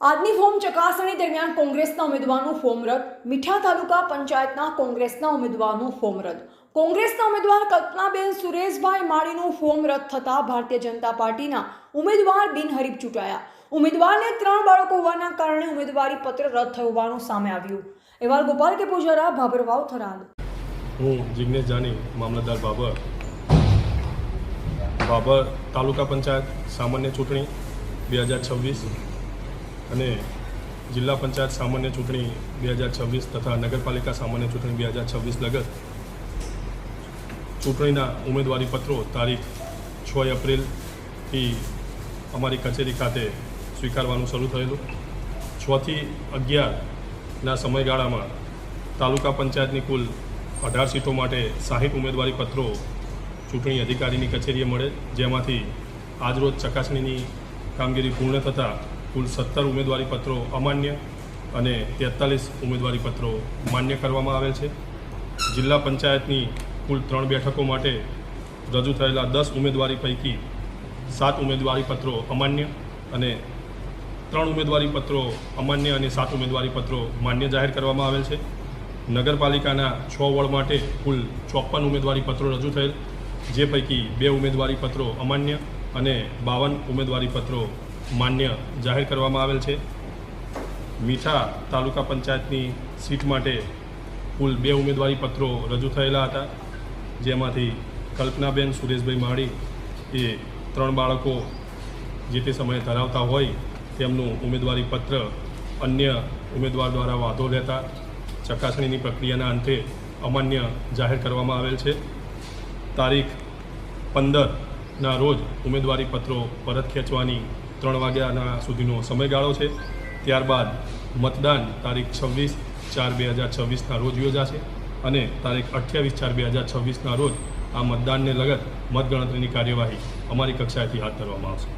આજની ફોર્મ ચકાસણી દરમિયાન કોંગ્રેસના ઉમેદવારનું ફોર્મ રદ. મીઠા તાલુકા પંચાયતના કોંગ્રેસના ઉમેદવારનું ફોર્મ રદ. કોંગ્રેસના ઉમેદવાર કલ્પનાબેન સુરેશભાઈ માળીનું ફોર્મ રદ થતાં ભારતીય જનતા પાર્ટીના ઉમેદવાર બિનહરીફ ચૂંટાયા. ઉમેદવારને 3 બાળકો હોવાના કારણે ઉમેદવારી પત્ર રદ થયું હોવાનું સામે આવ્યું. અહેવાલ ગોપાલ કે પૂજારા, ભાભરવાવ, થરાદ. હું જિગ્નેશ જાની, મામલતદાર ભાભર તાલુકા પંચાયત સામાન્ય ચૂંટણી 2026 અને જિલ્લા પંચાયત સામાન્ય ચૂંટણી 2026 તથા નગરપાલિકા સામાન્ય ચૂંટણી 2026 લગત ચૂંટણીના ઉમેદવારી પત્રો તારીખ 6 એપ્રિલથી અમારી કચેરી ખાતે સ્વીકારવાનું શરૂ થયેલું. 6 થી 11ના સમયગાળામાં તાલુકા પંચાયતની કુલ 18 સીટો માટે 60 ઉમેદવારી પત્રો ચૂંટણી અધિકારીની કચેરીએ મળે, જેમાંથી આજરોજ ચકાસણીની કામગીરી પૂર્ણ થતાં કુલ 17 ઉમેદવારી પત્રો અમાન્ય અને 43 ઉમેદવારી પત્રો માન્ય કરવામાં આવેલ છે. જિલ્લા પંચાયતની કુલ 3 બેઠકો માટે રજૂ થયેલા 10 ઉમેદવારી પૈકી 7 ઉમેદવારી પત્રો અમાન્ય અને 3 ઉમેદવારી પત્રો અમાન્ય અને 7 ઉમેદવારી પત્રો માન્ય જાહેર કરવામાં આવેલ છે. નગરપાલિકાના 6 વોર્ડ માટે કુલ 54 ઉમેદવારી પત્રો રજૂ થયેલ, જે પૈકી 2 ઉમેદવારી પત્રો અમાન્ય અને 52 ઉમેદવારી પત્રો માન્ય જાહેર કરવામાં આવેલ છે. મીઠા તાલુકા પંચાયતની સીટ માટે કુલ 2 ઉમેદવારી પત્રો રજૂ થયેલા હતા, જેમાંથી કલ્પનાબેન સુરેશભાઈ માળી એ 3 બાળકો જે તે સમયે ધરાવતા હોય તેમનું ઉમેદવારી પત્ર અન્ય ઉમેદવાર દ્વારા વાંધો લેતા ચકાસણીની પ્રક્રિયાના અંતે અમાન્ય જાહેર કરવામાં આવેલ છે. તારીખ 15ના રોજ ઉમેદવારી પત્રો પરત ખેંચવાની 3 વાગ્યાના સુધીનો સમયગાળો છે. ત્યારબાદ મતદાન તારીખ 26/4/2026ના રોજ યોજાશે અને તારીખ 28/4/2026ના રોજ આ મતદાનને લગત મતગણતરીની કાર્યવાહી અમારી કક્ષાએથી હાથ ધરવામાં આવશે.